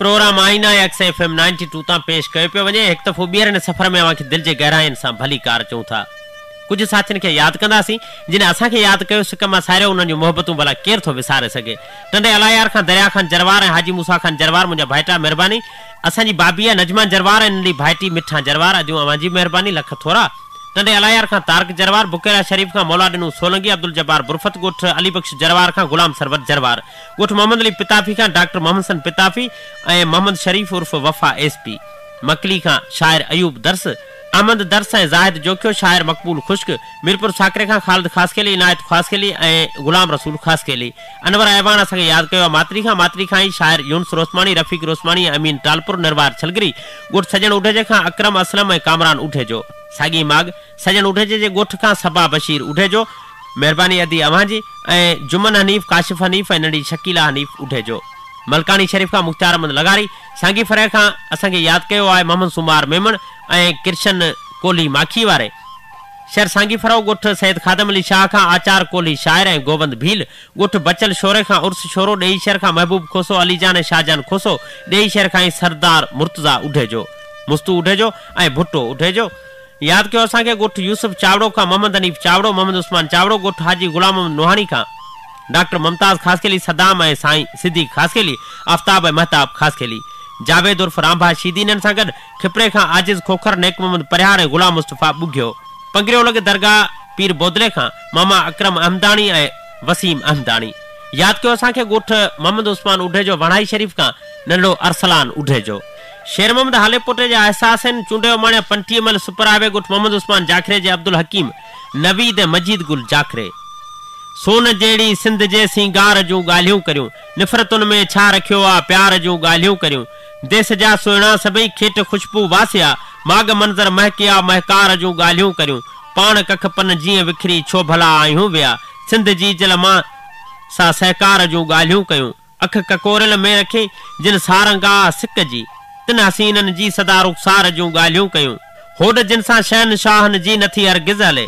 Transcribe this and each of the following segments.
Programme आईना XFM 92 तां पेश कयो पियो वञे। हिकु दफ़ो ॿीहर हिन सफ़र में अवांखे दिलि जे गहराइनि सां भली कार चऊं था। कुझु साथियुनि खे यादि कंदासीं जिन असांखे यादि कयो सिक मां सारियो उन्हनि जूं मोहबतूं भला केरु थो विसारे सघे। टंडे अलायार खां दरिया खान जरवार ऐं हाजी मूसा खान जरवार मुंहिंजा भाइटा महिरबानी। असांजी भाभी आहे नजमा जरवार ऐं नंढी भाइटी मिठा जरवार अॼु अवांजी महिरबानी लख थोरा। टंडे अलायार खां तारक जरवार बुकेरा शरीफ खां मौला ॾिनू सोलंगी अब्दुल जब्बार बुरफत ॻोठ अली बख्श जरवार खां गुलाम सरवत जरवार ॻोठ मोहम्मद अली पिताफी खां डॉक्टर मोहम्मद सन पिताफी ऐं मोहम्मद शरीफ उर्फ वफ़ा SP मकली खां शाइर अयूब दर्स अहमद दर्स ऐं ज़ाहिद जोखियो शाइर मकबूल खुश्क मीरपुर साकरे खां ख़ालिद ख़ासकेली इनायत ख़ासकेली ऐं गुलाम रसूल ख़ासकेली अनवर ऐवान असांखे यादि कयो आहे मातरी खां ई शाइर यूनुस रोसमानी रफ़ीक रोसमानी अमीन टालपुर निर्वार छलगरी ॻोठ सजन उढेजे खां अकरम असलम ऐं कामरान उढेजो सागी माग सजन उढेजे जे ॻोठ खां सबा बशीर उढेजो महिरबानी अदी अवांजी ऐं जुमन हनीफ़ काशिफ हनीफ़ ऐं नंढी शकीला हनीफ़ उढेजो मलकानी शरीफ खां मुख्तार अहमद लगारी सांगी फरे खां असांखे यादि कयो आहे मोहम्मद सुमार मेमण ऐं किरशन कोहली माखी वारे शहर सांगी फरो ॻोठ सैयद खादम अली शाह खां आचार कोहली शाइर ऐं गोबंद भील ॻोठ बचल शोरे खां उर्स शोरो ॾेई शहर खां महबूब खोसो अलीजान ऐं शाहजान खोसो ॾेई शहर खां ई सरदार मुर्तज़ा उढेजो मुस्तू उढेजो ऐं भुट्टो उढेजो यादि कयो असांखे ॻोठ यूसुफ चावड़ो खां मोहम्मद हनीफ़ चावड़ो मोहम्मद उस्मान चावड़ो ॻोठ हाजी गुलाम नोहानी खां डॉक्टर मुमताज़ ख़ासकेली सदाम ऐं साईं सिद्दीक़ ख़ासकेली आफ्ताब ऐं महताब ख़ासकेली जावेद उर्फ रामभा शीदीननि सां गॾु खिपरे खां आजिज़ खोखर नेक मोहम्मद परिहार ऐं गुलाम मुस्तफ़ा बुघियो पंगरियो लॻ दरगाह पीर बोदले खां मामा अकरम अहमदानी ऐं वसीम अहमदानी यादि कयो असांखे ॻोठ मोहम्मद उस्मान उढेजो वणाई शरीफ खां नंढो अरसलान उढेजो शेर मोहम्मद हाले पोटे जा एहसास आहिनि चूंडियो माण्या पंटीह मल सुपर हाईवे ॻोठ मोहम्मद उस्मान जाखरे जे अब्दुल हकीम नवीद ऐं मजीद गुल जाखरे सोन जहिड़ी सिंध जे सिंगार जूं ॻाल्हियूं करियूं निफ़रतुनि में छा रखियो आहे प्यार जूं ॻाल्हियूं करियूं देस जा सुहिणा सभई खेट खुशबू वासिया माग मंज़र महकिया महकार जूं ॻाल्हियूं करियूं पाण कख पन जीअं विखरी छो भला आहियूं विया सिंध जी जल मां सां सहकार जूं ॻाल्हियूं कयूं अख ककोरियल में रखी जिन सारंगा सिक जी तिन हसीननि जी सदा रुखसार जूं ॻाल्हियूं कयूं होड जिन सां शहनशाहनि जी नथी हरगिज़ हले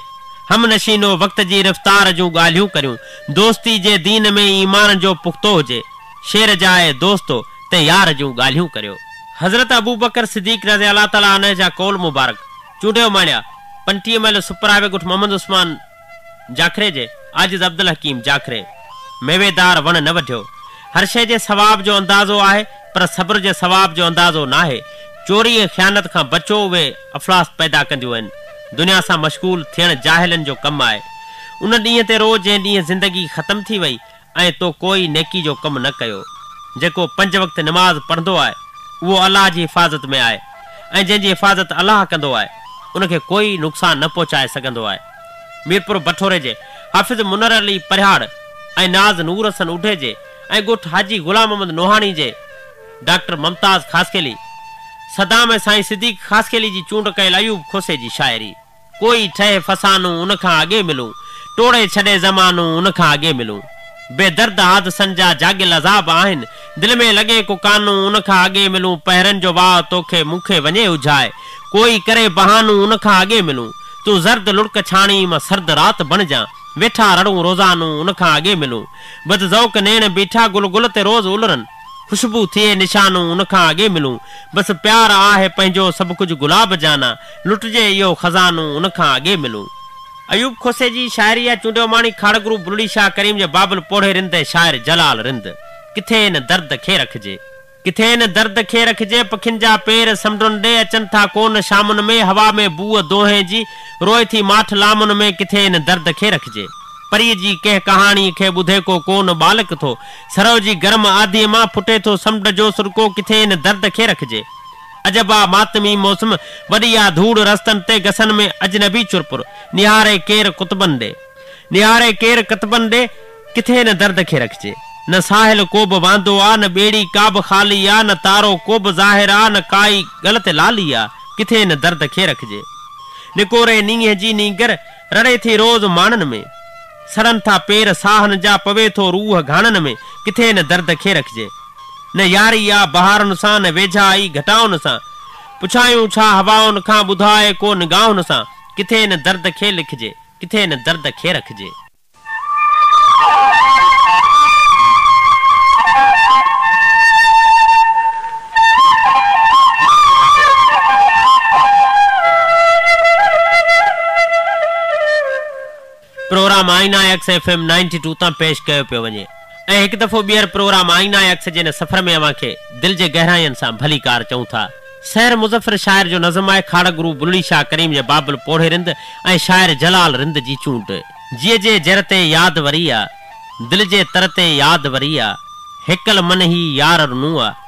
हम नशीनो वक़्त जी रफ़्तार जूं ॻाल्हियूं करियूं दोस्ती जे दीन में ईमान जो पुख़्तो हुजे शेर जाए दोस्तो ते यार जूं ॻाल्हियूं करियो हज़रत अबू बकर सिद्दीक़ रज़ी अल्लाह ताला अन्हु जा कौल मुबारक चूंडियो माण्या 50 माइल सुपर हाईवे ॻोठ मोहम्मद उस्मान जाखरे जे आजिज़ अब्दुल हकीम जाखरे मेवेदार वण न वढियो हर शइ जे सवाब जो अंदाज़ो आहे पर सब्र जे सवाब जो अंदाज़ो न आहे चोरी ऐं ख़यानत खां बचो उहे अफ़लास पैदा कंदियूं आहिनि दुनिया सां मशगूल थियण जाहिलनि जो कमु आहे उन ॾींहं ते रोज़ जंहिं ॾींहुं ज़िंदगी ख़तम थी वई ऐं तो कोई नेकी जो कमु न कयो जेको 5 वक़्त नमाज़ पढ़ंदो आहे उहो अलाह जी हिफ़ाज़त में आहे ऐं जंहिंजी हिफ़ाज़त अलाह कंदो आहे उनखे कोई नुक़सान न पहुचाए सघंदो आहे मीरपुर बठोरे जे हाफ़िज़ मुनर अली परिहाड़ ऐं नाज़ नूर हसन उढे जे ऐं ॻोठ हाजी गुलाम मोहम्मद नोहानी जे डॉक्टर मुमताज़ ख़ासकेली सदाम ऐं साईं सिद्दीक़ ख़ासकेली जी चूंड कयल अयूब खोसे जी शाइरी कोई ठहे फसानू उन खां अॻे मिलूं टोड़े छॾे ज़मानू उन खां अॻे मिलूं बेदर्द हादसन जा जागिल अज़ाब आहिनि दिलि में लॻे को कानू उन खां अॻे मिलूं पहिरनि जो वाह तोखे मूंखे वञे उझाए कोई करे बहानू उन खां अॻे मिलूं तूं ज़र्द लुड़क छाणी मां सर्द राति बणिजां वेठा रड़ूं रोज़ानू उन खां अॻे मिलूं बद ज़ौक़ नेण बीठा गुल गुल ते रोज़ उलरनि खुशबू थिए निशानू उन खां अॻे मिलूं बसि प्यार आहे पंहिंजो सभु कुझु गुलाब जाना लुटजे इहो खज़ानो उन खां अॻे मिलूं अयूब खोसे जी शाइरी आहे चूंडियो माणी खाड़गुरू बुलड़ी शाह करीम जे बाबल पोड़े रिंद शाइर जलाल रिंद किथे न दर्द खे रखिजे किथे न दर्द खे रखिजे पखियुनि जा पेर समुंडनि ॾे अचनि था कोन शामुनि में हवा में बूअ दोहे जी रोए थी माठ लामुनि में किथे न दर्द खे रखिजे परीअ जी कंहिं कहाणी खे ॿुधे को कोन बालक थो सरव जी गरम आदीअ मां फुटे थो समुंड जो सुरको किथे न दर्द खे रखिजे अजबा मातमी मौसम वॾी आ धूड़ रस्तनि ते गसन में अजनबी चुरपुर निहारे केर कुतबनि ॾे किथे न दर्द खे रखिजे न साहिल को बि वांदो आ न ॿेड़ी का बि ख़ाली आ न तारो को बि ज़ाहिर आ न काई ग़लति लाली आ किथे न दर्द खे रखिजे निकोरे नींहं जी नींगर रड़े थी रोज़ माणनि में सड़नि था पेर साहनि जा पवे थो रूह घाणनि में किथे न दर्द खे रखिजे न यारी आ बहारुनि सां न वेझा आई घटाउनि सां पुछायूं छा हवाउनि खां ॿुधाए को निगाहुनि सां किथे न दर्द खे लिखिजे किथे न दर्द खे रखिजे प्रोग्राम आईना एक्स FM 92 तां पेश कयो पियो वञे ऐं हिकु दफ़ो ॿीहर प्रोग्राम आईना एक्स जे सफ़र में अवां खे दिलि जे गहराइनि सां भली कार चऊं था। शहर मुज़फ़र शाइर जो नज़म आहे खाड़ गुरु बुलड़ी शाह करीम जे बाबुल पोढ़े रिंद ऐं शाइर जलाल रिंद जी चूंट। जीअ जे जर ते यादि वरी आहे दिलि जे तर ते यादि वरी आहे हिकल मन ही यार रुनू आहे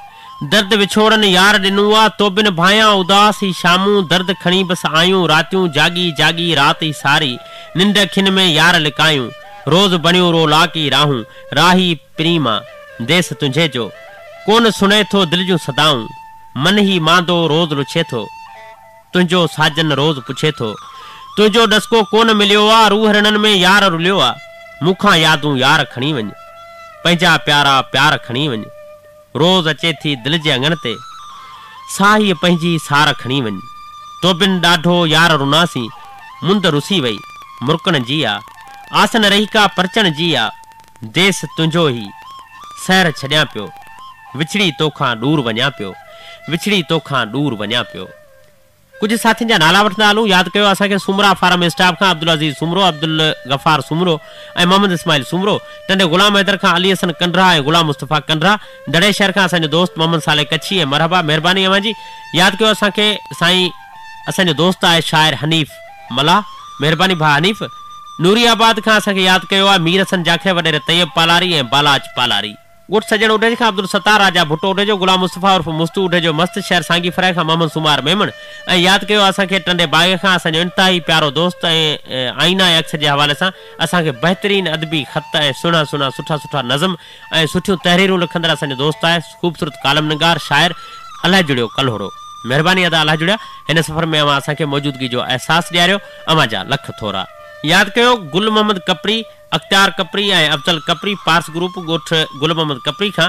दर्द विछोड़नि यार ॾिनू आहे तो बिन भायां उदास ही शामूं दर्द खणी बसि आयूं रातियूं जागी जागी रात ही सारी निंड खिन में यार लिकायूं रोज़ बणियूं रो लाकी राहूं राही प्रीमा देस तुंहिंजे जो कोन सुणे थो दिलि जूं सदाऊं मन ही मांदो रोज़ लुछे थो तुंहिंजो साजन रोज़ पुछे थो तुंहिंजो डस्को कोन मिलियो आहे रूह रिणनि में यार रुलियो आहे मूंखां यादूं यार खणी वञ पंहिंजा प्यारा प्यार खणी वञ रोज़ अचे थी दिलि जे अंगण ते साही पंहिंजी सार खणी वञ तो बिन ॾाढो यार रुनासी मुंद रुसी वई मुर्कण जी आहे आसन रही का परचण जी आहे देस तुंहिंजो ही सैर छॾियां पियो विछड़ी तोखां दूर वञा पियो विछड़ी तोखां दूर वञा पियो। कुछ साथियुनि जा नाला वठंदा हलूं। यादि कयो असांखे सुमरा फार्म स्टाफ खां अब्दुल अज़ीज़ सुमरो अब्दुल गफ़ार सुमरो ऐं मोहम्मद इस्माइल सुमरो टंडे गुलाम हैदर खां अली हसन कंडरा ऐं गुलाम मुस्तफ़ा कंडरा दड़े शहर खां असांजो दोस्त मोहम्मद साले कच्छी ऐं मरहबा महिरबानी अवां जी। यादि कयो असांखे साईं असांजो दोस्त आहे शाइर हनीफ़ मला महिरबानी भा हनीफ़। नूरियाबाद खां असांखे यादि कयो आहे मीर हसन जाखरे वॾेरे तैयब पालारी ऐं बालाज पालारी। ॻोठ सजण उॾे खां अब्दुल सत्तार राजा भुट्टो उॾे जो गुलाम मुस्तफ़ा उर्फ़ मुस्तू उॾे जो मस्त शहर सांगी फराए खां मोहम्मद सुमार मेमण ऐं यादि कयो असांखे टंडे बाग़ खां असांजो इंतिहाई प्यारो दोस्त ऐं आईना एक्स जे हवाले सां असांखे बहितरीन अदबी ख़त ऐं सुहिणा सुहिणा सुठा सुठा नज़म ऐं सुठियूं तहरीरूं लिखंदड़ असांजो दोस्त आहे ख़ूबसूरत कालम निगार शाइर अलाए जुड़ियो कलहोरो। महिरबानी अदा अलाए जुड़िया हिन सफ़र में अवां असांखे मौजूदगी जो अहसासु ॾियारियो अवां जा लख थोरा। यादि कयो गुल मोहम्मद कपरी अख्तियार कपरी ऐं अफ़ज़ल कपरी पार्स ग्रुप ॻोठ गुल मोहम्मद कपरी खां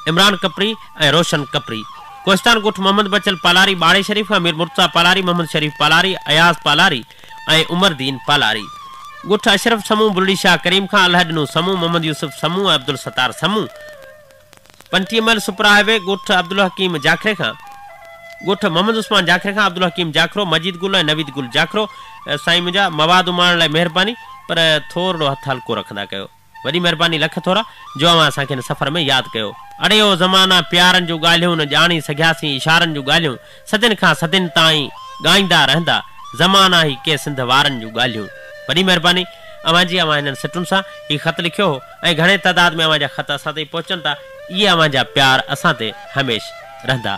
इमरान कपरी ऐं रोशन कपरी कोस्तान ॻोठ मोहम्मद बचल पालारी बाड़े शरीफ़ खां मीर मुर्तज़ा पालारी मोहम्मद शरीफ़ पालारी अयाज़ पालारी ऐं उमरदीन पालारी ॻोठ अशरफ समूह बुलड़ी शाह करीम खां अलहदनू समूह मोहम्मद यूसुफ समूह ऐं अब्दुल सत्तार समूह पंटीमल सुपरा हाईवे ॻोठ अब्दुल हकीम जाखरे खां ॻोठ मोहम्मद उस्मान जाखरे खां अब्दुल हकीम जाखरो मजीद गुल ऐं नवीद गुल जाखरो। साईं मुंहिंजा मवाद उमाइण लाइ महिरबानी पर थोरो हथ हल्को रखंदा कयो वॾी महिरबानी लख थोरा जो अवां असांखे हिन सफ़र में यादि कयो। अड़े ओ ज़माना प्यारनि जूं ॻाल्हियूं न ॼाणी सघियासीं इशारनि जूं ॻाल्हियूं सदियुनि खां सदियुनि ताईं ॻाईंदा रहंदा ज़माना ई के सिंध वारनि जूं ॻाल्हियूं। वॾी महिरबानी अवां जी अवां हिननि सिटुनि सां हीउ ख़त लिखियो हो ऐं घणे तइदाद में अवां जा ख़त असां ताईं पहुचनि था इहे अवां जा प्यार असां ते हमेशह रहंदा।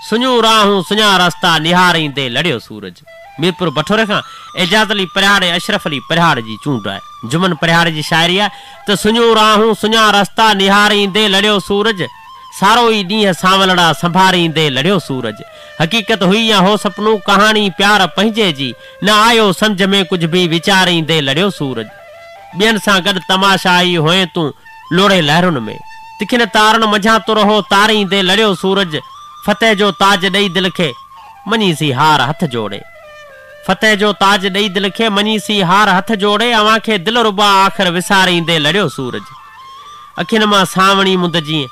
सुञूं राहूं सुञा रस्ता निहारींदे लड़ियो सूरज मीरपुर बठोरे खां एजाज़ अली परिहाड़ अशरफ अली परिहाड़ जी चूंड आहे। जुमन परिहाड़ जी शाइरी आहे त सुञूं राहूं सुञा रस्ता निहारींदे लड़ियो सूरज सारो ई ॾींहं सांवलड़ा संभारींदे लड़ियो सूरज हक़ीक़त हुई या हो सपनू कहाणी प्यार पंहिंजे जी न आयो सम्झ में कुझु बि वीचारींदे लड़ियो सूरज ॿियनि सां गॾु तमाशा ई हुए तूं लोड़े लहरुनि में तिखिन तारनि मंझां तुर हो तारींदे लड़ियो सूरज फतेह जो ताज ॾेई दिलि खे मञीसी हार हथ जोड़े फतेह जो ताज ॾेई दिलि खे मञीसी हार हथ जोड़े अवां खे दिलि रुबा आख़िर विसारींदे लड़ियो सूरज अखियुनि मां सावणी मुंद जीअं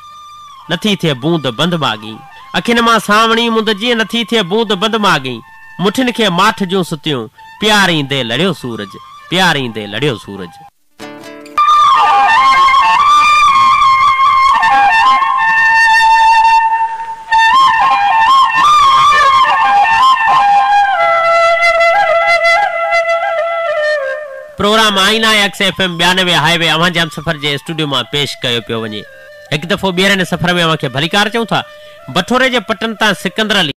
नथी थिए बूंद बंदि मागी अखियुनि मां सावणी मुंद जीअं नथी थिए बूंद बंदि मागी मुठियुनि खे माठ जूं सुतियूं प्यारींदे लड़ियो सूरज प्यारींदे लड़ियो सूरज। प्रोग्राम आईना एक्स FM 92 हाईवे अवां जाम सफ़र जे स्टूडियो मां पेश कयो पियो वञे। हिकु दफ़ो ॿीहर हिन सफ़र में अवां खे भली कार चऊं था। बठोरे जे पटन तां सिकंदर अली